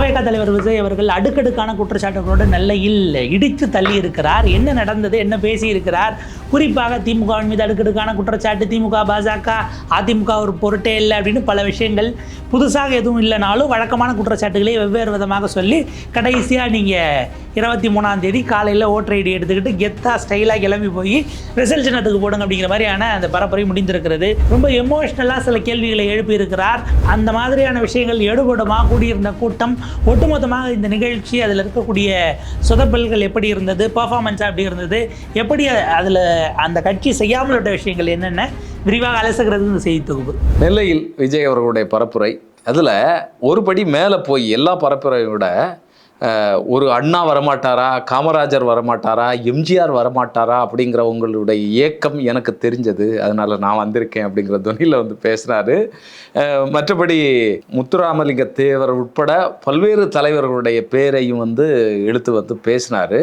தாவேகா தலைவர் விஜய் அவர்கள் அடுக்கடுக்கான குற்றச்சாட்டுகளோட நெல்லையில் இடித்து தள்ளி இருக்கிறார். என்ன நடந்தது, என்ன பேசி இருக்கிறார், குறிப்பாக திமுகவின் மீது அடுக்கடுக்கான குற்றச்சாட்டு, திமுக பாஜக அதிமுக ஒரு பொருட்டே இல்லை அப்படின்னு பல விஷயங்கள், புதுசாக எதுவும் இல்லைனாலும் வழக்கமான குற்றச்சாட்டுகளே வெவ்வேறு விதமாக சொல்லி கடைசியாக நீங்கள் 23ஆம் தேதி காலையில் ஓட்டர் ஐடி எடுத்துக்கிட்டு கெத்தாக ஸ்டைலாக கிளம்பி போய் ரிசல்ட் சின்னத்துக்கு போடுங்க அப்படிங்கிற மாதிரியான அந்த பரப்புரை முடிந்திருக்கிறது. ரொம்ப எமோஷ்னலாக சில கேள்விகளை எழுப்பியிருக்கிறார். அந்த மாதிரியான விஷயங்கள் எடுபடுமா, கூடியிருந்த கூட்டம், ஒட்டுமொத்தமாக இந்த நிகழ்ச்சி, அதில் இருக்கக்கூடிய சொதப்பல்கள் எப்படி இருந்தது, பர்ஃபார்மன்ஸாக எப்படி இருந்தது, எப்படி அதில் அந்த கட்சி செய்யாமல் விட்ட விஷயங்கள் என்னென்ன விரிவாக அலசுகிறது இந்த செய்தி தொகுப்பு. நெல்லையில் விஜய் அவர்களுடைய பரப்புரை, அதில் ஒரு படி மேலே போய் எல்லா பரப்புரையோட ஒரு அண்ணா வரமாட்டாரா, காமராஜர் வரமாட்டாரா, எம்ஜிஆர் வரமாட்டாரா அப்படிங்கிற உங்களுடைய ஏக்கம் எனக்கு தெரிஞ்சது, அதனால் நான் வந்திருக்கேன் அப்படிங்கிற துணியில் வந்து பேசுகிறாரு. மற்றபடி முத்துராமலிங்க தேவர் உட்பட பல்வேறு தலைவர்களுடைய பேரையும் வந்து எடுத்து வந்து பேசினார்.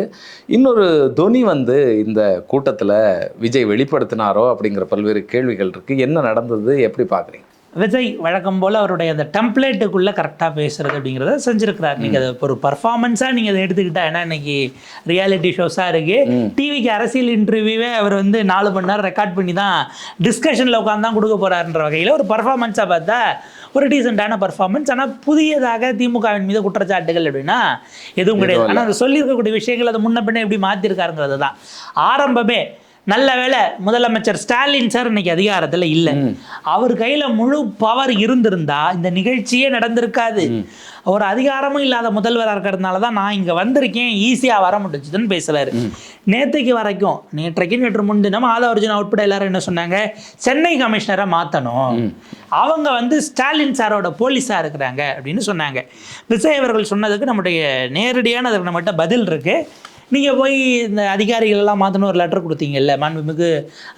இன்னொரு துணி வந்து இந்த கூட்டத்தில் விஜய் வெளிப்படுத்தினாரோ அப்படிங்கிற பல்வேறு கேள்விகள் இருக்குது. என்ன நடந்தது, எப்படி பார்க்குறீங்க? விஜய் வழக்கம் போல் அவருடைய அந்த டெம்ப்ளேட்டுக்குள்ளே கரெக்டாக பேசுகிறது அப்படிங்கிறத செஞ்சுருக்கிறார். நீங்கள் அதை ஒரு பர்ஃபார்மன்ஸாக நீங்கள் அதை எடுத்துக்கிட்டா, ஏன்னா இன்னைக்கு ரியாலிட்டி ஷோஸாக இருக்குது, டிவிக்கு அரசியல் இன்டர்வியூவே அவர் வந்து 4 மணி நேரம் ரெக்கார்ட் பண்ணி தான் டிஸ்கஷனில் உட்காந்து தான் கொடுக்க போகிறாருன்ற வகையில் ஒரு பர்ஃபார்மன்ஸாக பார்த்தா ஒரு டீசெண்டான பர்ஃபார்மன்ஸ். ஆனால் புதியதாக திமுகவின் மீது குற்றச்சாட்டுகள் அப்படின்னா எதுவும் கிடையாது. ஆனால் அது சொல்லியிருக்கக்கூடிய விஷயங்கள் அதை முன்ன பின்ன எப்படி மாற்றிருக்காருங்கிறது தான் ஆரம்பமே. நல்ல வேளை முதலமைச்சர் ஸ்டாலின் சார் இன்னைக்கு அதிகாரத்தில் இல்லை. அவர் கையில் முழு பவர் இருந்திருந்தா இந்த நிகழ்ச்சியே நடந்திருக்காது. ஒரு அதிகாரமும் இல்லாத முதல்வராக இருக்கிறதுனால தான் நான் இங்கே வந்திருக்கேன், ஈஸியாக வர முடிச்சுதுன்னு பேசுகிறாரு. நேற்று முன்தினம் ஆதவர்ஜுனா உட்பட எல்லாரும் என்ன சொன்னாங்க, சென்னை கமிஷனரை மாற்றணும், அவங்க வந்து ஸ்டாலின் சாரோட போலீஸாக இருக்கிறாங்க அப்படின்னு சொன்னாங்க. விஜய் அவர்கள் சொன்னதுக்கு நம்முடைய நேரடியான அதுக்கு நம்மகிட்ட பதில் இருக்குது. நீங்கள் போய் இந்த அதிகாரிகளெல்லாம் மாற்றணும் ஒரு லெட்டர் கொடுத்தீங்கல்ல மாண்புமிகு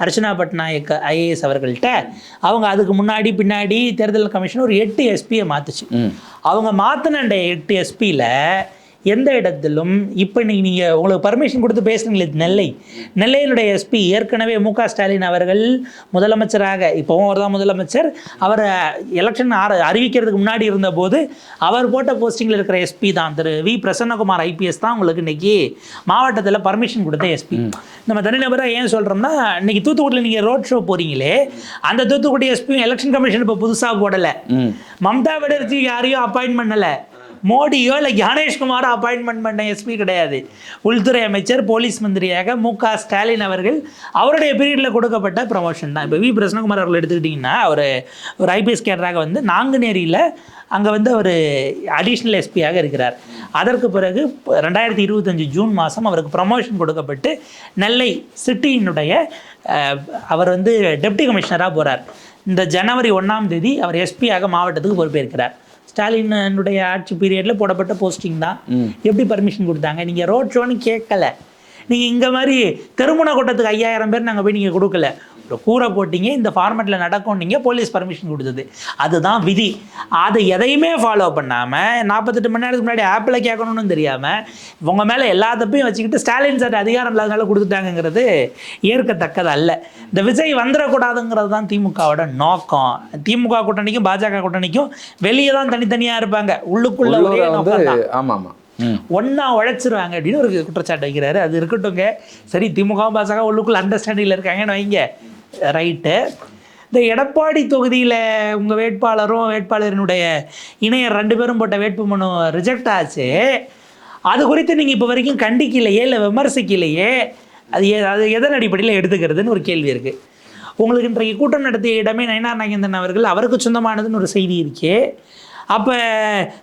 அர்ச்சனா பட்நாயக் ஐஏஎஸ் அவர்கள்ட்ட, அவங்க அதுக்கு முன்னாடி பின்னாடி தேர்தல் கமிஷன் ஒரு 8 எஸ்பியை மாற்றுச்சு. அவங்க மாற்றின 8 எஸ்பியில் எந்த இடத்திலும் இப்போ நீங்கள் உங்களுக்கு பர்மிஷன் கொடுத்து பேசுகிறீங்களே, நெல்லையினுடைய எஸ்பி ஏற்கனவே மு.க. ஸ்டாலின் அவர்கள் முதலமைச்சராக, இப்போவும் அவர் தான் முதலமைச்சர், அவர் எலெக்ஷன் அறிவிக்கிறதுக்கு முன்னாடி இருந்தபோது அவர் போட்ட போஸ்டிங்கில் இருக்கிற எஸ்பி தான் திரு வி. பிரசன்னகுமார் ஐபிஎஸ் தான் உங்களுக்கு இன்றைக்கி மாவட்டத்தில் பர்மிஷன் கொடுத்த எஸ்பி. நம்ம தனிநபராக ஏன் சொல்கிறோம்னா, இன்றைக்கி தூத்துக்குடியில் நீங்கள் ரோட் ஷோ போகிறீங்களே, அந்த தூத்துக்குடி எஸ்பியும் எலெக்ஷன் கமிஷன் இப்போ புதுசாக போடலை, மம்தா பானர்ஜி யாரையும் அப்பாயின்ட் பண்ணலை, மோடியோ இல்லை கணேஷ்குமாரோ அப்பாயின்மெண்ட் பண்ண எஸ்பி கிடையாது. உள்துறை அமைச்சர், போலீஸ் மந்திரியாக மு.க. ஸ்டாலின் அவர்கள் அவருடைய பீரியடில் கொடுக்கப்பட்ட ப்ரமோஷன் தான். இப்போ வி. பிரசன்னகுமார் அவர்கள் எடுத்துக்கிட்டிங்கன்னா, அவர் ஒரு ஐபிஎஸ் கேடராக வந்து நாங்குநேரியில் அங்கே வந்து அவர் அடிஷ்னல் எஸ்பியாக இருக்கிறார். அதற்கு பிறகு 2025 ஜூன் மாதம் அவருக்கு ப்ரமோஷன் கொடுக்கப்பட்டு நெல்லை சிட்டியினுடைய அவர் வந்து டெப்டி கமிஷனராக போகிறார். இந்த ஜனவரி 1ஆம் தேதி அவர் எஸ்பியாக மாவட்டத்துக்கு பொறுப்பேற்கிறார். ஸ்டாலினுடைய ஆட்சி பீரியடில் போடப்பட்ட போஸ்டிங் தான். எப்படி பர்மிஷன் கொடுத்தாங்க? நீங்கள் ரோட் ஷோன்னு கேட்கல, நீங்கள் இங்கே மாதிரி திருமண கூட்டத்துக்கு 5000 பேர் நாங்கள் போய் நீங்கள் கொடுக்கல, ஒரு கூரை போட்டிங்க, இந்த ஃபார்மேட்டில் நடக்கும், நீங்கள் போலீஸ் பர்மிஷன் கொடுத்தது, அதுதான் விதி. அதை எதையுமே ஃபாலோ பண்ணாமல் 48 மணி நேரத்துக்கு முன்னாடி ஆப்பில் கேட்கணும்னு தெரியாமல் இவங்க மேலே எல்லா தப்பையும் வச்சுக்கிட்டு ஸ்டாலின் சார் அதிகாரம் இல்லாதனால கொடுத்துட்டாங்கிறது ஏற்கத்தக்கது அல்ல. இந்த விஜய் வந்துடக்கூடாதுங்கிறது தான் திமுகவோட நோக்கம். திமுக கூட்டணிக்கும் பாஜக கூட்டணிக்கும் வெளியே தான் தனித்தனியாக இருப்பாங்க, உள்ளுக்குள்ள ஒரே நோக்கம் தான். ஆமாம், ஒன்றா உழைச்சிருவாங்க அப்படின்னு ஒரு குற்றச்சாட்டு வைக்கிறாரு. அது இருக்கட்டும்ங்க, சரி, திமுக பாஜக உள்ளுக்குள்ள அண்டர்ஸ்டாண்டிங்கில் இருக்காங்கன்னு வைங்க, ரைட்டு. இந்த எடப்பாடி தொகுதியில் உங்கள் வேட்பாளரினுடைய இணையர் 2 பேரும் போட்ட வேட்புமனு ரிஜெக்ட் ஆச்சு. அது குறித்து நீங்கள் இப்போ வரைக்கும் கண்டிக்கலையே, இல்லை விமர்சிக்கலையே, அது எதன் அடிப்படையில் எடுத்துக்கிறதுன்னு ஒரு கேள்வி இருக்குது. உங்களுக்கு இன்றைக்கு கூட்டம் நடத்திய இடமே நயினார் நாகேந்திரன் அவர்கள் அவருக்கு சொந்தமானதுன்னு ஒரு செய்தி இருக்கே. அப்போ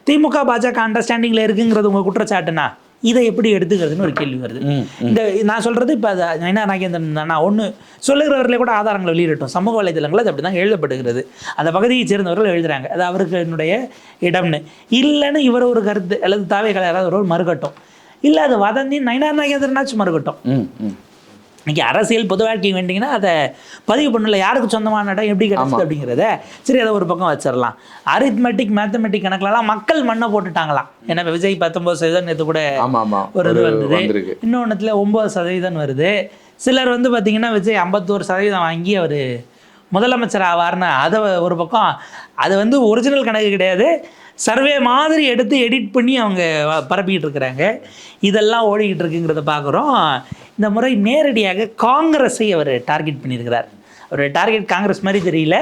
திமுக பாஜக அண்டர்ஸ்டாண்டிங்கில் இருக்குங்கிறது உங்கள் குற்றச்சாட்டுனா இதை எப்படி எடுத்துக்கிறதுன்னு ஒரு கேள்வி வருது. இந்த நான் சொல்கிறது இப்போ அது நயினார் நாகேந்திரன் நான் ஒன்று சொல்லுகிறவர்களே கூட ஆதாரங்களை வெளியிடட்டும், சமூக வலைதளங்கள் அது அப்படி தான் எழுதப்படுகிறது, அந்த பகுதியை சேர்ந்தவர்கள் எழுதுகிறாங்க, அது அவருக்கு என்னுடைய இடம்னு. இல்லைன்னு இவர் ஒரு கருத்து அல்லது தாவேகா யாராவது ஒரு மறுக்கட்டும், இல்லை அது வதந்தி நயினார் நாகேந்திரனாச்சும் மறுக்கட்டும். இன்றைக்கி அரசியல் பொது வாழ்க்கை வேண்டிங்கன்னா அதை பதிவு பண்ணல, யாருக்கு சொந்தமான இடம் எப்படி கிடச்சிது அப்படிங்கிறத. சரி, அதை ஒரு பக்கம் வச்சிடலாம். அரித்மெட்டிக் மேத்தமெட்டிக் கணக்கிலலாம் மக்கள் மண்ணை போட்டுட்டாங்களாம். ஏன்னா விஜய் 19% நேற்று கூட ஒரு இது வந்தது, இன்னொன்றுத்தில் 9% வருது. சிலர் வந்து பார்த்திங்கன்னா விஜய் 51% வாங்கி அவர் முதலமைச்சர் ஆவார்னு அதை ஒரு பக்கம், அது வந்து ஒரிஜினல் கணக்கு கிடையாது, சர்வே மாதிரி எடுத்து எடிட் பண்ணி அவங்க பரப்பிக்கிட்டு இருக்கிறாங்க. இதெல்லாம் ஓடிக்கிட்டு இருக்குங்கிறத பார்க்குறோம். இந்த முறை நேரடியாக காங்கிரஸை அவர் டார்கெட் பண்ணியிருக்கிறார். அவருடைய டார்கெட் காங்கிரஸ் மாதிரி தெரியல,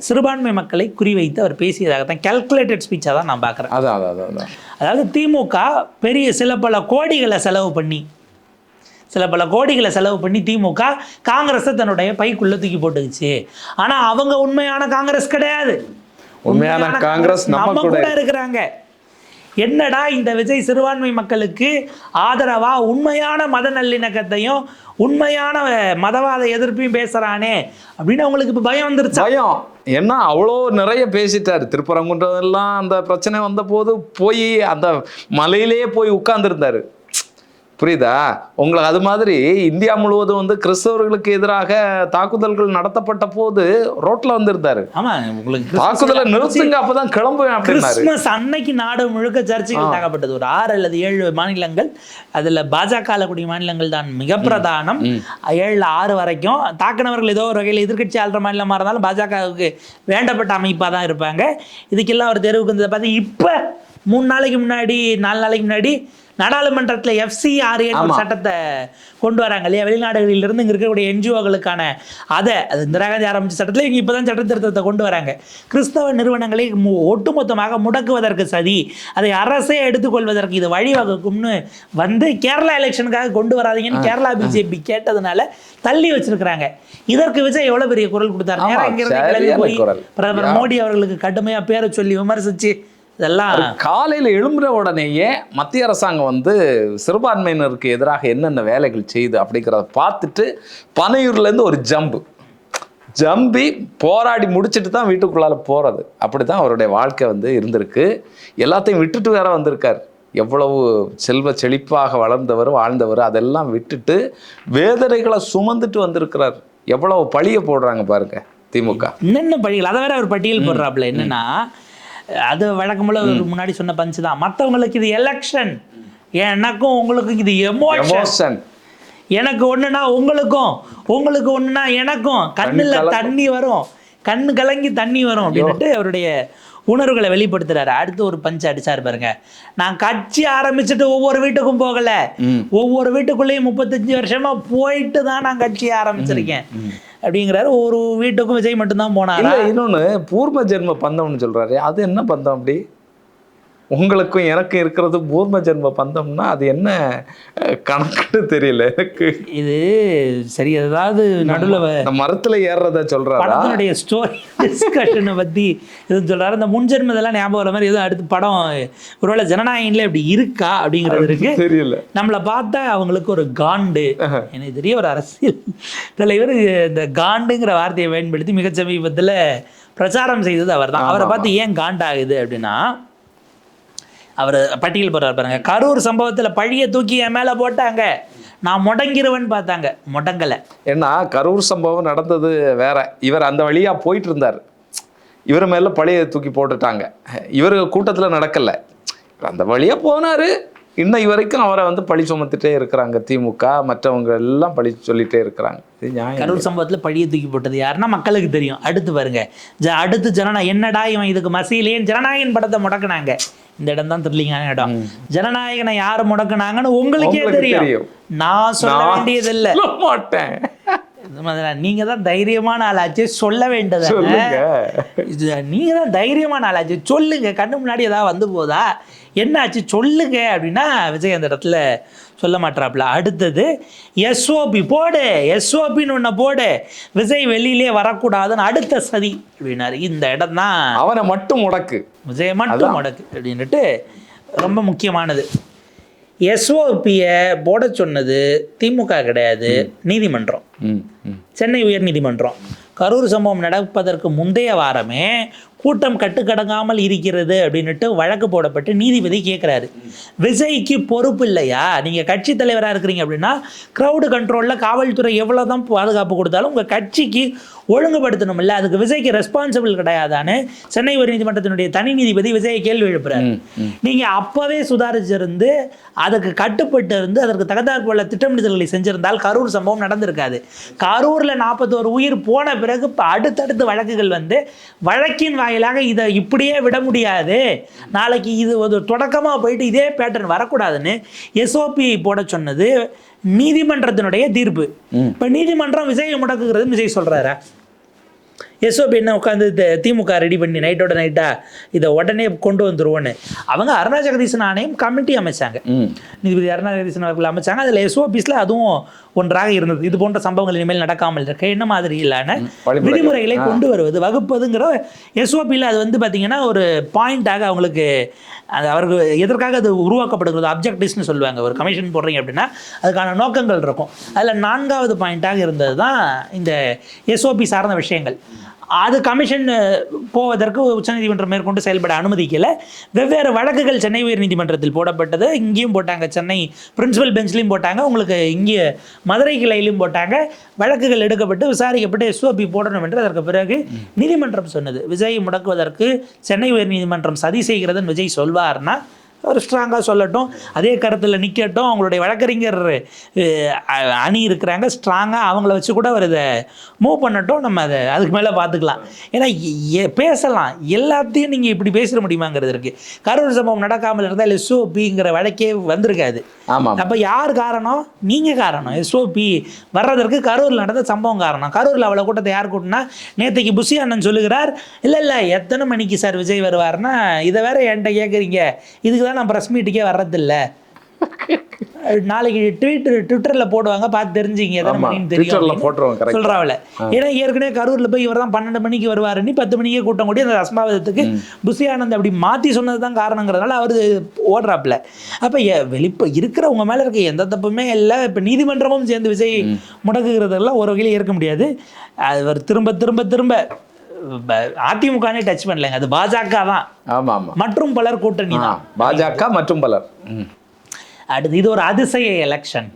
சிறுபான்மை மக்களை குறிவைத்து அவர் பேசியதாகத்தான் கால்குலேட்டட் ஸ்பீச்சாக தான் நான் பார்க்குறேன். அதாவது திமுக சில பல கோடிகளை செலவு பண்ணி திமுக காங்கிரஸை தன்னுடைய பைக்குள்ள தூக்கி போட்டுக்குச்சு. ஆனா அவங்க உண்மையான காங்கிரஸ் கிடையாது. உண்மையான காங்கிரஸ் நம்ம கூட இருக்கிறாங்க. என்னடா இந்த விஜய் சிறுபான்மை மக்களுக்கு ஆதரவா உண்மையான மத நல்லிணக்கத்தையும் உண்மையான மதவாத எதிர்ப்பையும் பேசுறானே அப்படின்னு அவங்களுக்கு இப்போ பயம் வந்துருச்சு. பயம் ஏன்னா அவ்வளோ நிறைய பேசிட்டாரு. திருப்பரங்குன்றதெல்லாம் அந்த பிரச்சனை வந்த போது போய் அந்த மலையிலேயே போய் உட்கார்ந்துருந்தாரு. புரியுதா உங்களுக்கு? அது மாதிரி இந்தியா முழுவதும் வந்து கிறிஸ்தவர்களுக்கு எதிராக தாக்குதல்கள் நடத்தப்பட்ட போது ரோட்ல வந்திருந்தாரு. ஆமா, உங்களுக்கு தாக்குதலை நிறுத்துங்க, அப்பதான் கிளம்புவேன் அப்படின்னாரு. கிறிஸ்துமஸ் அன்னைக்கு நாடு முழுக்க சர்ச்சைகள் தாக்கப்பட்டது. ஒரு 6 அல்லது 7 மாநிலங்கள், அதுல பாஜக ஆளக்கூடிய மாநிலங்கள் தான் மிக பிரதானம். 7 6 வரைக்கும் தாக்கினவர்கள் ஏதோ ஒரு வகையில் எதிர்கட்சி ஆள்ற மாநிலமா இருந்தாலும் பாஜகவுக்கு வேண்டப்பட்ட அமைப்பா தான் இருப்பாங்க. இதுக்கெல்லாம் ஒரு தெருவுக்கு வந்து பார்த்து இப்ப 3 நாளைக்கு முன்னாடி 4 நாளைக்கு முன்னாடி நாடாளுமன்றத்தில் FCRA சட்டத்தை கொண்டு வராங்க இல்லையா, வெளிநாடுகளிலிருந்து இங்கே இருக்கக்கூடிய NGOக்களுக்கான அது இந்திரா காந்தி ஆரம்பித்த சட்டத்தில் இங்கே இப்போ தான் சட்ட திருத்தத்தை கொண்டு வராங்க. கிறிஸ்தவ நிறுவனங்களை ஒட்டுமொத்தமாக முடக்குவதற்கு சதி, அதை அரசே எடுத்துக்கொள்வதற்கு இது வழிவகுக்கும்னு வந்து கேரளா எலெக்ஷனுக்காக கொண்டு வராதீங்கன்னு கேரளா BJP கேட்டதுனால தள்ளி வச்சிருக்கிறாங்க. இதற்கு விஜய் எவ்வளவு பெரிய குரல் கொடுத்தாரு. நேரம் இங்கிருந்து கிளம்பி போய் பிரதமர் மோடி அவர்களுக்கு கடுமையா பேரை சொல்லி விமர்சிச்சு இதெல்லாம் காலையில் எழும்புற உடனேயே மத்திய அரசாங்கம் வந்து சிறுபான்மையினருக்கு எதிராக என்னென்ன வேலைகள் செய்யுது அப்படிங்கிறத பார்த்துட்டு பனையூர்லேருந்து ஒரு ஜம்பி போராடி முடிச்சுட்டு தான் வீட்டுக்குள்ளால போகிறது. அப்படி தான் அவருடைய வாழ்க்கை வந்து இருந்திருக்கு. எல்லாத்தையும் விட்டுட்டு வேற வந்திருக்கார். எவ்வளவு செல்வ செழிப்பாக வாழ்ந்தவர் அதெல்லாம் விட்டுட்டு வேதனைகளை சுமந்துட்டு வந்திருக்கிறார். எவ்வளவு பழிய போடுறாங்க பாருங்க திமுக. என்னென்ன பழிகள், அதை வேற ஒரு பட்டியல் போடுறாப்புல. என்னன்னா அது வழக்கம்போல முன்னாடி சொன்ன பஞ்சு தான். மற்றவங்களுக்கு இது எலெக்ஷன், எனக்கும் உங்களுக்கும் இது எமோஷன். எனக்கு ஒண்ணுனா உங்களுக்கும், உங்களுக்கு ஒண்ணுனா எனக்கும். கண்ணுல தண்ணி வரும், கண்ணு கலங்கி தண்ணி வரும் அப்படின்ட்டு அவருடைய உணர்வுகளை வெளிப்படுத்துறாரு. அடுத்து ஒரு பஞ்சு அடிச்சாரு பாருங்க. நான் கட்சி ஆரம்பிச்சுட்டு ஒவ்வொரு வீட்டுக்கும் போகல, ஒவ்வொரு வீட்டுக்குள்ளேயும் 35 வருஷமா போயிட்டு தான் நான் கட்சி ஆரம்பிச்சிருக்கேன் அப்படிங்கிறாரு. ஒரு வீட்டுக்கும் விஜய் மட்டும்தான் போனாரு. இன்னொன்னு பூர்வ ஜென்ம பந்தம்னு சொல்றாரு. அது என்ன பந்தம்? அப்படி உங்களுக்கும் எனக்கும் இருக்கிறது பூர்வ ஜென்ம பந்தம்னா அது என்ன கணக்குன்னு தெரியல எனக்கு. இது சரி, அதாவது நடுவில் மரத்துல ஏறுறத சொல்றாரு. படத்தினுடைய ஸ்டோரி டிஸ்கஷனை பத்தி எதுவும் சொல்றாரு. இந்த முன்ஜென்மதெல்லாம் ஞாபகம் வர மாதிரி எதுவும் அடுத்து படம் ஒருவேளை ஜனநாயகன்ல இப்படி இருக்கா அப்படிங்கிறது இருக்கு தெரியல. நம்மளை பார்த்தா அவங்களுக்கு ஒரு காண்டு, எனக்கு தெரிய ஒரு அரசியல் தலைவர் இந்த காண்டுங்கிற வார்த்தையை பயன்படுத்தி மிக சமீபத்தில் பிரச்சாரம் செய்தது அவர் தான். அவரை பார்த்து ஏன் காண்டாகுது அப்படின்னா, அவர் பட்டியல் போடுறாரு பாருங்க. கரூர் சம்பவத்தில் பழிய தூக்கி என் மேலே போட்டாங்க, நான் முடங்கிருவன் பார்த்தாங்க, முடங்கலை. ஏன்னா கரூர் சம்பவம் நடந்தது வேற, இவர் அந்த வழியாக போயிட்டு இருந்தார். இவர் மேலே பழிய தூக்கி போட்டுட்டாங்க. இவர் கூட்டத்தில் நடக்கலை, அந்த வழியாக போனார். இன்னும் வரைக்கும் அவரை வந்து பழி சுமத்துட்டே இருக்கிறாங்க திமுக, மற்றவங்க எல்லாம் பழி சொல்லிட்டே இருக்கிறாங்க. கரூர் சம்பவத்தில் பழியை தூக்கி போட்டது யாருன்னா மக்களுக்கு தெரியும். அடுத்து பாருங்க, அடுத்து ஜனநாயகம் என்னடா இவன் இதுக்கு மசீலேன்னு ஜனநாயகன் படத்தை முடக்கினாங்க. இந்த இடம் தான் த்ரில்லிங்கான இடம். ஜனநாயகனை யார் முடக்குனாங்கன்னு உங்களுக்கே தெரியும், நான் சொல்ல வேண்டியதில்லை. மாட்டேன், நீங்க தான் தைரியமான ஆளாச்சு, சொல்ல வேண்டியது நீங்க தான் தைரியமான ஆளாச்சு, சொல்லுங்க. கண்ணு முன்னாடி ஏதாவது வந்து போதா, என்னாச்சு சொல்லுங்க அப்படின்னா விஜய் அந்த இடத்துல சொல்ல மாட்டாப்புல. அடுத்தது SOP போடு, SOPன்னு ஒன்று போடு, விஜய் வெளியிலே வரக்கூடாதுன்னு அடுத்த சதி அப்படின்னாரு. இந்த இடம் தான் அவனை மட்டும் முடக்கு, விஜய் மட்டும் முடக்கு அப்படின்ட்டு ரொம்ப முக்கியமானது. SOPயை போட சொன்னது திமுக கிடையாது, நீதிமன்றம், சென்னை உயர்நீதிமன்றம். கரூர் சம்பவம் நடப்பதற்கு முந்தைய வாரமே கூட்டம் கட்டுக்கடங்காமல் இருக்கிறது அப்படின்ட்டு வழக்கு போடப்பட்டு நீதிபதி கேட்குறாரு, விஜய்க்கு பொறுப்பு இல்லையா? நீங்கள் கட்சி தலைவராக இருக்கிறீங்க அப்படின்னா க்ரௌடு கண்ட்ரோலில் காவல்துறை எவ்வளோ தான் பாதுகாப்பு கொடுத்தாலும் உங்கள் கட்சிக்கு ஒழுங்குபடுத்தணும் இல்லை, அதுக்கு விஜய்க்கு ரெஸ்பான்சிபிள் கிடையாதான்னு சென்னை உயர்நீதிமன்றத்தினுடைய தனி நீதிபதி விஜயை கேள்வி எழுப்புறாரு. நீங்கள் அப்போவே சுதாரிச்சிருந்து அதுக்கு கட்டுப்பட்டு இருந்து அதற்கு தகுந்தாற்போல திட்டமிடுதல்களை செஞ்சிருந்தால் கரூர் சம்பவம் நடந்திருக்காது. கரூரில் 41 உயிர் போன பிறகு அடுத்தடுத்து வழக்குகள் வந்து வழக்கின் வாயிலாக வாயிலாக இதை இப்படியே விட முடியாது, நாளைக்கு இது ஒரு தொடக்கமாக போயிட்டு இதே பேட்டர்ன் வரக்கூடாதுன்னு எஸ்ஓபி போட சொன்னது நீதிமன்றத்தினுடைய தீர்ப்பு. இப்போ நீதிமன்றம் விஜயை முடக்குகிறது விஜய் சொல்கிறாரா? எஸ்ஓபி என்ன உட்காந்து திமுக ரெடி பண்ணி நைட்டோட நைட்டா இதை உடனே கொண்டு வந்துருவோன்னு அவங்க அருணா ஜெகதீசன் ஆணையம் கமிட்டி அமைச்சாங்க, நீதிபதி அருணா ஜெகதீசன் அவர்கள் அமைச்சாங்க. அதில் எஸ்ஓபிஸில் அதுவும் ஒன்றாக இருந்தது. இது போன்ற சம்பவங்கள் இனிமேல் நடக்காமல் இருக்க என்ன மாதிரி இல்லான விதிமுறைகளை கொண்டு வருவது வகுப்பதுங்கிற எஸ்ஓபியில் அது வந்து பார்த்தீங்கன்னா ஒரு பாயிண்டாக அவங்களுக்கு அது அவருக்கு எதற்காக அது உருவாக்கப்படுகிறது அப்ஜெக்டிவ்ஸ்னு சொல்லுவாங்க. ஒரு கமிஷன் போடுறீங்க அப்படின்னா அதுக்கான நோக்கங்கள் இருக்கும். அதில் 4வது பாயிண்டாக இருந்தது தான் இந்த எஸ்ஓபி சார்ந்த விஷயங்கள். அது கமிஷன் போவதற்கு உச்சநீதிமன்றம் மேற்கொண்டு செயல்பட அனுமதிக்கல. வெவ்வேறு வழக்குகள் சென்னை உயர்நீதிமன்றத்தில் போடப்பட்டது. இங்கேயும் போட்டாங்க, சென்னை பிரின்சிபல் பெஞ்ச்லையும் போட்டாங்க, உங்களுக்கு இங்கே மதுரை கிளையிலையும் போட்டாங்க. வழக்குகள் எடுக்கப்பட்டு விசாரிக்கப்பட்டு எஸ்ஓபி போடணும் என்று அதற்கு பிறகு நீதிமன்றம் சொன்னது. விஜயை முடக்குவதற்கு சென்னை உயர்நீதிமன்றம் சதி செய்கிறதுன்னு விஜய் சொல்வார்னா ஒரு ஸ்ட்ராங்காக சொல்லட்டும், அதே கருத்தில் நிற்கட்டும். அவங்களுடைய வழக்கறிஞர் அணி இருக்கிறாங்க ஸ்ட்ராங்காக, அவங்கள வச்சு கூட அவர் இதை மூவ் பண்ணட்டும், நம்ம அதை அதுக்கு மேலே பார்த்துக்கலாம். ஏன்னா பேசலாம், எல்லாத்தையும் நீங்கள் இப்படி பேசிட முடியுமாங்கிறது இருக்குது. கரூர் சம்பவம் நடக்காமல் இருந்தால் எஸ்ஓபிங்கிற வழக்கே வந்திருக்காது. ஆமாம். அப்போ யார் காரணம்? நீங்கள் காரணம். எஸ்ஓபி வர்றதற்கு கரூரில் நடந்த சம்பவம் காரணம். கரூரில் அவ்வளோ கூட்டத்தை யார் கூட்டினா? நேற்றுக்கு புஷி அண்ணன் சொல்லுகிறார், இல்லை எத்தனை மணிக்கு சார் விஜய் வருவார்னா இதை வேற என்கிட்ட கேட்குறீங்க, இதுக்கு தான் நான் ப்ரெஸ் மீட்டுக்கே வர்றதில்லை. நாளைக்கு ட்விட்டரில் போடுவாங்க, பார்த்து தெரிஞ்சுங்க எத்தனை மணின்னு தெரியும் சொல்கிறாவில்ல. ஏன்னா ஏற்கனவே கரூரில் போய் இவர் தான் 12 மணிக்கு வருவாருன்னு 10 மணிக்கே கூட்டம் கூடி அந்த அசம்பாவிதத்துக்கு புஷி ஆனந்த் அப்படி மாற்றி சொன்னது தான் காரணங்கிறதுனால அவர் ஓடுறாப்புல. அப்போ இருக்கிறவங்க மேலே இருக்க எந்த தப்புமே இல்லை. இப்போ நீதிமன்றமும் சேர்ந்து விஜய் முடக்குகிறதெல்லாம் ஒரு வகையில் ஏற்க முடியாது. அவர் திரும்ப திரும்ப திரும்ப அதிமுகனே டச் பண்ணலைங்க, அது பாஜக தான். ஆமாம், மற்றும் பலர் கூட்டணி தான், பாஜக மற்றும் பலர். அடுத்து இது ஒரு அதிசய எலெக்ஷன்.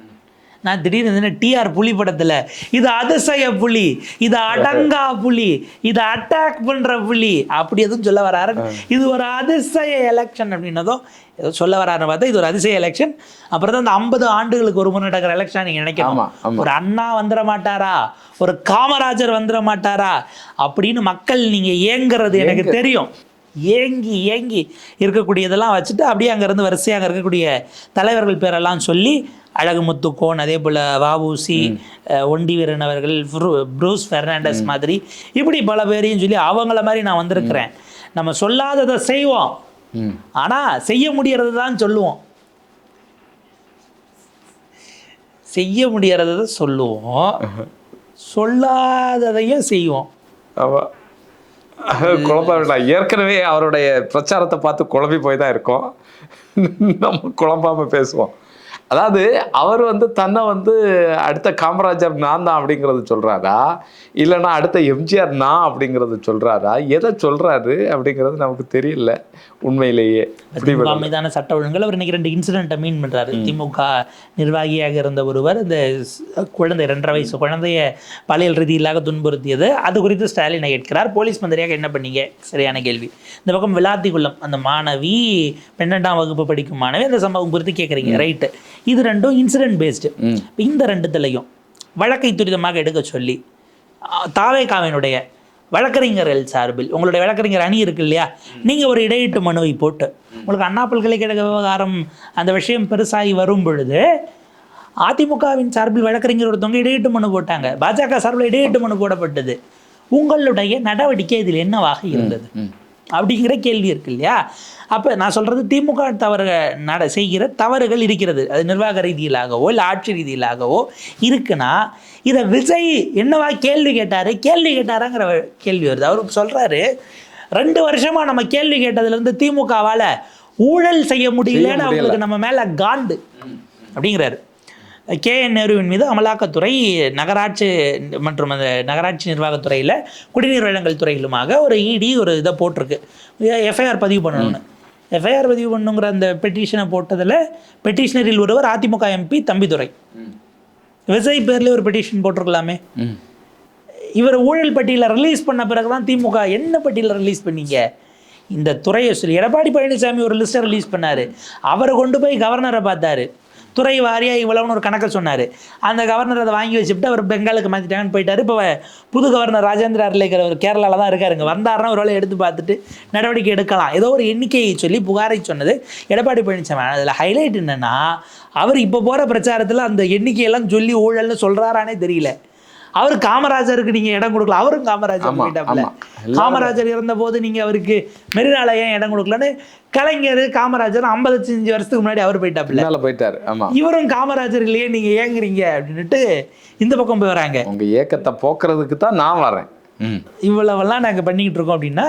நான் திடீர்னு டிஆர் புலி படத்தில் இது அதிசய புலி, இது அடங்கா புலி, இது அட்டாக் பண்ணுற புலி அப்படி எதுவும் சொல்ல வராரு. இது ஒரு அதிசய எலெக்ஷன் அப்படின்னதும் ஏதோ சொல்ல வராருன்னு பார்த்தா இது ஒரு அதிசய எலெக்ஷன். அப்புறம் தான் இந்த 50 ஆண்டுகளுக்கு ஒரு முறை நடக்கிற எலெக்ஷன் நீங்கள் நினைக்கணும். ஒரு அண்ணா வந்துட மாட்டாரா, ஒரு காமராஜர் வந்துட மாட்டாரா அப்படின்னு மக்கள் நீங்கள் ஏங்குறது எனக்கு தெரியும். ஏங்கி இருக்கக்கூடியதெல்லாம் வச்சுட்டு அப்படியே அங்கேருந்து வரிசையாக அங்கே இருக்கக்கூடிய தலைவர்கள் பேரெல்லாம் சொல்லி அழகுமுத்து கோன், அதே போல் வஉசி, ஒண்டி வீரன் அவர்கள், ப்ரூஸ் பெர்னாண்டஸ் மாதிரி இப்படி பல பேரையும் சொல்லி அவங்கள மாதிரி நான் வந்திருக்கிறேன். நம்ம சொல்லாததை செய்வோம், ஆனால் செய்ய முடியறது தான் சொல்லுவோம். செய்ய முடியறத சொல்லுவோம், சொல்லாததையும் செய்வோம். குழப்ப வேண்டாம். ஏற்கனவே அவருடைய பிரச்சாரத்தை பார்த்து குழம்பி போய் தான் இருக்கோம். நம்ம குழம்பாமல் பேசுவோம். அதாவது அவர் வந்து தன்னை வந்து அடுத்த காமராஜர் நான் தான் அப்படிங்கிறது சொல்கிறாரா, இல்லைன்னா அடுத்த எம்ஜிஆர் நான் அப்படிங்கிறது சொல்கிறாரா, எதை சொல்கிறாரு அப்படிங்கிறது நமக்கு தெரியல உண்மையிலேயே. மீதான சட்ட ஒழுங்குகள் அவர் இன்னைக்கு 2 இன்சிடென்ட்டை மீன் பண்ணுறாரு. திமுக நிர்வாகியாக இருந்த ஒருவர் இந்த குழந்தை 2.5 வயசு குழந்தைய பாலியல் ரீதியிலாக துன்புறுத்தியது, அது குறித்து ஸ்டாலினை கேட்கிறார். போலீஸ் மந்திரியாக என்ன பண்ணீங்க? சரியான கேள்வி. இந்த பக்கம் விளாத்திக்குள்ளம் அந்த மாணவி 12ஆம் வகுப்பு படிக்கும் மாணவி அந்த சம்பவம் குறித்து கேட்குறீங்க, ரைட்டு. இது 2ம் இன்சிடென்ட் பேஸ்டு. இந்த 2த்துலையும் வழக்கை துரிதமாக எடுக்க சொல்லி தாவேகாவினுடைய வழக்கறிஞர்கள் சார்பில் உங்களுடைய வழக்கறிஞர் அணி இருக்கு இல்லையா, நீங்கள் ஒரு இடையீட்டு மனுவை போட்டு உங்களுக்கு அண்ணா பல்கலைக்கழக விவகாரம் அந்த விஷயம் பெருசாகி வரும் பொழுது அதிமுகவின் சார்பில் வழக்கறிஞர் ஒருத்தவங்க இடையீட்டு மனு போட்டாங்க, பாஜக சார்பில் இடையீட்டு மனு போடப்பட்டது. உங்களுடைய நடவடிக்கை இதில் என்னவாக இருந்தது அப்படிங்கிற கேள்வி இருக்கு இல்லையா. அப்போ நான் சொல்கிறது திமுக செய்கிற தவறுகள் இருக்கிறது, அது நிர்வாக ரீதியிலாகவோ இல்லை ஆட்சி ரீதியிலாகவோ இருக்குன்னா இதை விஜய் என்னவா கேள்வி கேட்டாராங்கிற கேள்வி வருது. அவர் சொல்கிறாரு 2 வருஷமாக நம்ம கேள்வி கேட்டதுலேருந்து திமுகவால் ஊழல் செய்ய முடியலன்னு அவங்களுக்கு நம்ம மேலே காண்டு அப்படிங்கிறாரு. KN நேருவின் மீது அமலாக்கத்துறை நகராட்சி மற்றும் அந்த நகராட்சி நிர்வாகத்துறையில் குடிநீர் வழங்கல் துறையிலுமாக ஒரு இடி ஒரு இதை போட்டிருக்கு, எஃப்ஐஆர் பதிவு பண்ணணும்னு. எஃப்ஐஆர் பதிவு பண்ணுங்கிற அந்த பெட்டிஷனை போட்டதில் பெட்டிஷனரில் ஒருவர் அதிமுக MP தம்பிதுரை. விஜய் பேர்லேயே ஒரு பெட்டிஷன் போட்டிருக்கலாமே. இவர் ஊழல் பட்டியலை ரிலீஸ் பண்ண பிறகு தான் திமுக என்ன பட்டியலை ரிலீஸ் பண்ணீங்க இந்த துறையை சொல்லி எடப்பாடி பழனிசாமி ஒரு லிஸ்ட்டை ரிலீஸ் பண்ணார். அவரை கொண்டு போய் கவர்னரை பார்த்தாரு. துறை வாரியாக இவ்வளவுன்னு ஒரு கணக்கை சொன்னார். அந்த கவர்னர் அதை வாங்கி வச்சுட்டு அவர் பெங்காலுக்கு மாற்றிட்டாங்கன்னு போயிட்டார். இப்போ புது கவர்னர் ராஜேந்திர அர்லேக்கர் அவர் கேரளாவில் தான் இருக்காருங்க. வந்தாருன்னா ஒரு வேளை எடுத்து பார்த்துட்டு நடவடிக்கை எடுக்கலாம். ஏதோ ஒரு எண்ணிக்கையை சொல்லி புகாரை சொன்னது எடப்பாடி பழனிசாமி. அதில் ஹைலைட் என்னென்னா, அவர் இப்போ போகிற பிரச்சாரத்தில் அந்த எண்ணிக்கையெல்லாம் சொல்லி ஊழல்னு சொல்கிறாரானே தெரியல. அவர் காமராஜருக்கு நீங்கள் இடம் கொடுக்கல, அவரும் காமராஜர் போயிட்டாப்ல. காமராஜர் இருந்த போது நீங்கள் அவருக்கு மெரினால ஏன் இடம் கொடுக்கலன்னு கலைஞர் காமராஜர் 55 வருஷத்துக்கு முன்னாடி அவர் போயிட்டாரு. இவரும் காமராஜர் இல்லையே, நீங்கள் ஏங்குறீங்க அப்படின்ட்டு இந்த பக்கம் போய் வராங்க. உங்கள் ஏக்கத்தை போக்குறதுக்கு தான் நான் வரேன். இவ்வளவெல்லாம் நாங்கள் பண்ணிக்கிட்டு இருக்கோம் அப்படின்னா,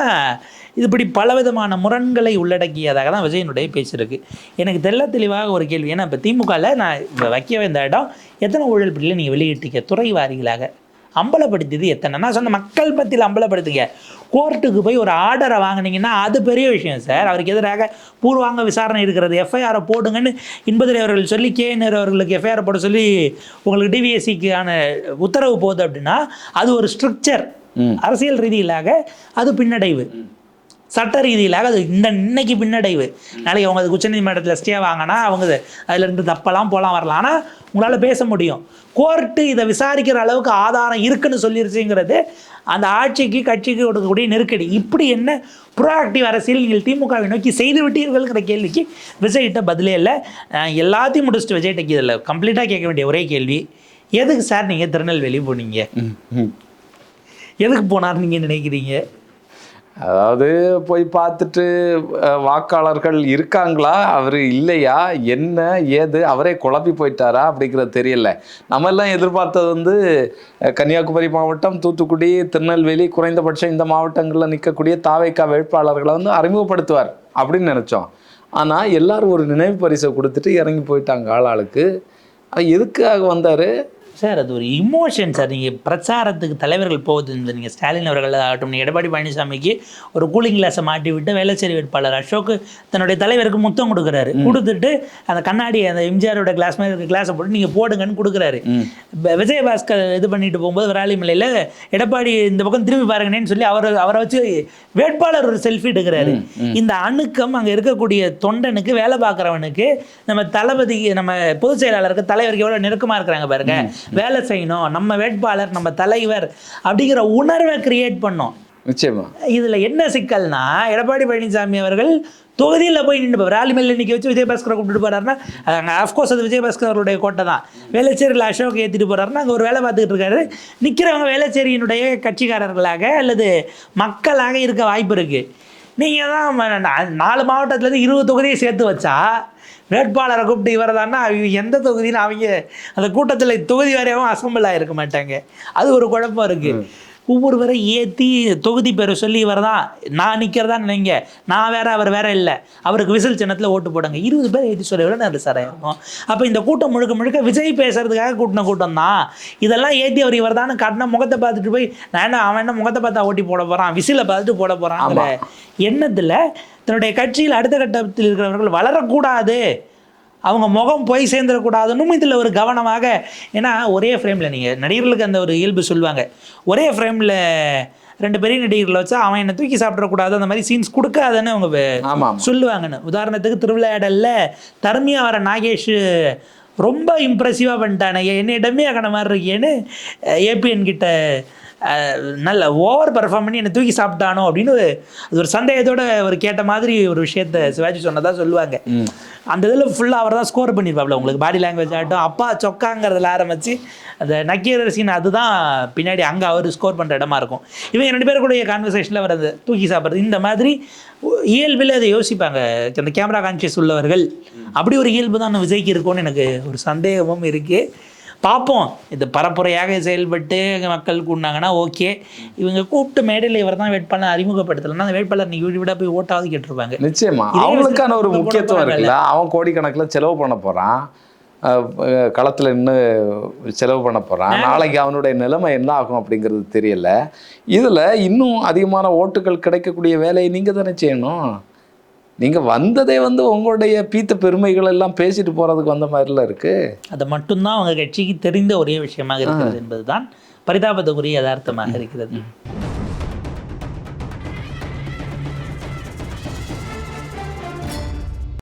இதுபடி பலவிதமான முரண்களை உள்ளடக்கியதாக தான் விஜயனுடைய பேச்சு இருக்குது. எனக்கு தெளிவாக ஒரு கேள்வி. ஏன்னா இப்போ திமுகவில் நான் இப்போ வைக்க இந்த இடம் எத்தனை ஊழல் பிடியில் நீங்கள் வெளியிட்டீங்க துறை வாரிகளாக அம்பலப்படுத்தியது எத்தனை? நான் சொன்ன மக்கள் பற்றியில் அம்பலப்படுத்துங்க. கோர்ட்டுக்கு போய் ஒரு ஆர்டரை வாங்கினீங்கன்னா அது பெரிய விஷயம் சார். அவருக்கு எதிராக பூர்வாங்க விசாரணை இருக்கிறது, எஃப்ஐஆரை போடுங்கன்னு இன்பதுரை அவர்கள் சொல்லி KNR அவர்களுக்கு எஃப்ஐஆர் போட சொல்லி உங்களுக்கு DVSCக்கான உத்தரவு போகுது அப்படின்னா அது ஒரு ஸ்ட்ரக்சர். அரசியல் ரீதியிலாக அது பின்னடைவு, சட்ட ரீதியிலாக அது இன்னைக்கு பின்னடைவு. நாளைக்கு அவங்க அது உச்சநீதிமன்றத்தில் ஸ்டே வாங்கினா அவங்க அதிலிருந்து தப்பெல்லாம் போகலாம் வரலாம். ஆனால் உங்களால் பேச முடியும். கோர்ட்டு இதை விசாரிக்கிற அளவுக்கு ஆதாரம் இருக்குன்னு சொல்லிருச்சுங்கிறது அந்த ஆட்சிக்கு கட்சிக்கு கொடுக்கக்கூடிய நெருக்கடி. இப்படி என்ன ப்ரோஆக்டிவ் அரசியல் நீங்கள் திமுகவை நோக்கி செய்து விட்டீர்கள்ங்கிற கேள்விக்கு விஜய்கிட்ட பதிலே இல்லை. எல்லாத்தையும் முடிச்சுட்டு விஜய்கிட்ட இதில் கம்ப்ளீட்டாக கேட்க வேண்டிய ஒரே கேள்வி, எதுக்கு சார் நீங்கள் திருநெல்வேலி போனீங்க? எதுக்கு போனார் நீங்கள் நினைக்கிறீங்க? அதாவது போய் பார்த்துட்டு வாக்காளர்கள் இருக்காங்களா, அவர் இல்லையா, என்ன ஏது, அவரே குழப்பி போயிட்டாரா அப்படிங்கிறது தெரியல. நம்ம எல்லாம் எதிர்பார்த்தது கன்னியாகுமரி மாவட்டம், தூத்துக்குடி, திருநெல்வேலி, குறைந்தபட்சம் இந்த மாவட்டங்களில் நிற்கக்கூடிய தாவேகா வேட்பாளர்களை அறிமுகப்படுத்துவார் அப்படின்னு நினச்சோம். ஆனால் எல்லாரும் ஒரு நினைவு பரிசை கொடுத்துட்டு இறங்கி போயிட்டாங்க ஆளாளுக்கு. எதுக்காக வந்தார் சார்? அது ஒரு இமோஷன் சார். நீங்கள் பிரச்சாரத்துக்கு தலைவர்கள் போகுது, நீங்கள் ஸ்டாலின் அவர்கள் ஆகட்டும், எடப்பாடி பழனிசாமிக்கு ஒரு கூலிங் கிளாஸை மாட்டி விட்டு வேளச்சேரி வேட்பாளர் அசோக் தன்னுடைய தலைவருக்கு முத்தம் கொடுக்குறாரு. கொடுத்துட்டு அந்த கண்ணாடி அந்த எம்ஜிஆரோட கிளாஸ் மாதிரி இருக்க கிளாஸை போட்டு நீங்கள் போடுங்கன்னு கொடுக்குறாரு. விஜயபாஸ்கர் இது பண்ணிட்டு போகும்போது விராலிமலையில் எடப்பாடி இந்த பக்கம் திரும்பி பாருங்கன்னு சொல்லி அவரை வச்சு வேட்பாளர் ஒரு செல்ஃபி எடுக்கிறாரு. இந்த அணுக்கம் அங்கே இருக்கக்கூடிய தொண்டனுக்கு, வேலை பார்க்குறவனுக்கு, நம்ம தளபதி, நம்ம பொதுச் செயலாளருக்கு, தலைவருக்கு எவ்வளோ நெருக்கமாக இருக்கிறாங்க பாருங்க. வேலை செய்யணும், நம்ம வேட்பாளர், நம்ம தலைவர் அப்படிங்கிற உணர்வை கிரியேட் பண்ணோம். நிச்சயமா. இதுல என்ன சிக்கல்னா, எடப்பாடி பழனிசாமி அவர்கள் தொகுதியில் போய் நின்று ராலிமல்ல இன்னைக்கு வச்சு விஜயபாஸ்கரை கூப்பிட்டு போறாருன்னா, அஃப்கோர்ஸ் அது விஜயபாஸ்கர் அவருடைய கோட்டை தான். வேளச்சேரியில் அசோக் ஏற்றிட்டு போறாருன்னா அங்கே ஒரு வேலை பார்த்துக்கிட்டு இருக்காரு. நிற்கிறவங்க வேளச்சேரியினுடைய கட்சிக்காரர்களாக அல்லது மக்களாக இருக்க வாய்ப்பு இருக்கு. நீங்கள் தான் 4 மாவட்டத்துலேருந்து 20 தொகுதியை சேர்த்து வச்சா வேட்பாளரை கூப்பிட்டு இவர் தான்னா எந்த தொகுதின்னு அவங்க அந்த கூட்டத்தில் தொகுதி வரையாகவும் அசம்பிள் ஆகிருக்க மாட்டாங்க. அது ஒரு குழப்பம் இருக்குது. ஒவ்வொருவரை ஏற்றி தொகுதி பேரை சொல்லி இவர் தான் நான் நிற்கிறதா நினைங்க, நான் வேற அவர் வேற இல்லை, அவருக்கு விசில் சின்னத்தில் ஓட்டு போடுங்க. 20 பேர் ஏற்றி சொல்ல விட நல்ல சார் ஆகும். அப்போ இந்த கூட்டம் முழுக்க விஜய் பேசுறதுக்காக கூட்டின கூட்டம் தான். இதெல்லாம் ஏற்றி அவர் இவர் தான் காட்டினா முகத்தை பார்த்துட்டு போய் நான் என்ன அவன் என்ன முகத்தை பார்த்தா ஓட்டி போட போகிறான், விசிலை பார்த்துட்டு போட போகிறாங்கிற எண்ணத்தில் தன்னுடைய கட்சியில் அடுத்த கட்டத்தில் இருக்கிறவர்கள் வளரக்கூடாது, அவங்க முகம் போய் சேர்ந்துடக்கூடாதுன்னு இதில் ஒரு கவனமாக. ஏன்னா ஒரே ஃப்ரேமில் நீங்கள் நடிகர்களுக்கு அந்த ஒரு இயல்பு சொல்லுவாங்க, ஒரே ஃப்ரேமில் 2 பெரிய நடிகர்களை வச்சா அவன் என்னை தூக்கி சாப்பிடக்கூடாது, அந்த மாதிரி சீன்ஸ் கொடுக்காதுன்னு அவங்க சொல்லுவாங்கன்னு. உதாரணத்துக்கு திருவிளையாடலில் தர்மியா வர நாகேஷ் ரொம்ப இம்ப்ரெசிவாக பண்ணிட்டானே, என்னிடமே ஆகின மாதிரி இருக்கேன்னு APN கிட்ட நல்ல ஓவர் பர்ஃபார்ம் பண்ணி என்னை தூக்கி சாப்பிட்டானோ அப்படின்னு அது ஒரு சந்தேகத்தோட ஒரு கேட்ட மாதிரி ஒரு விஷயத்த சிவாஜி சொன்னதாக சொல்லுவாங்க. அந்த இதில் ஃபுல்லாக அவர் தான் ஸ்கோர் பண்ணியிருப்பாப்ல. உங்களுக்கு பாடி லாங்குவேஜ் ஆகட்டும், அப்பா சொக்காங்கிறதுல ஆரம்பித்து அந்த நக்கீரர் சீன், அதுதான் பின்னாடி அங்கே அவர் ஸ்கோர் பண்ணுற இடமா இருக்கும். இவங்க 2 பேருக்குடைய கான்வர்சேஷனில் அவர் அதை தூக்கி சாப்பிட்றது இந்த மாதிரி இயல்பில் அதை யோசிப்பாங்க அந்த கேமரா கான்ஷியஸ் உள்ளவர்கள். அப்படி ஒரு இயல்பு தான் விஜய்க்கு இருக்கும்னு எனக்கு ஒரு சந்தேகமும் இருக்குது. பார்ப்போம். இது பரப்புரையாக செயல்பட்டு மக்கள் கூடினாங்கன்னா ஓகே. இவங்க கூப்பிட்டு மேடையில் இவர் தான் வேட்பாளர் அறிமுகப்படுத்தலைன்னா அந்த வேட்பாளர் நீங்கள் விட போய் ஓட்டாவது கேட்டிருப்பாங்க. நிச்சயமா அவங்களுக்கான ஒரு முக்கியத்துவம் இருக்குல்ல. அவன் கோடிக்கணக்கில் செலவு பண்ண போகிறான், களத்தில் இன்னும் செலவு பண்ண போகிறான். நாளைக்கு அவனுடைய நிலைமை என்ன ஆகும் அப்படிங்கிறது தெரியல. இதில் இன்னும் அதிகமான ஓட்டுகள் கிடைக்கக்கூடிய வேலையை நீங்கள் தானே செய்யணும். நீங்கள் வந்ததே உங்களுடைய பீத்த பெருமைகள் எல்லாம் பேசிட்டு போகிறதுக்கு வந்த மாதிரிலாம் இருக்குது. அதை மட்டும்தான் அவங்க கட்சிக்கு தெரிந்த ஒரே விஷயமாக இருக்கிறது என்பதுதான் பரிதாபத்துக்குரிய யதார்த்தமாக இருக்கிறது.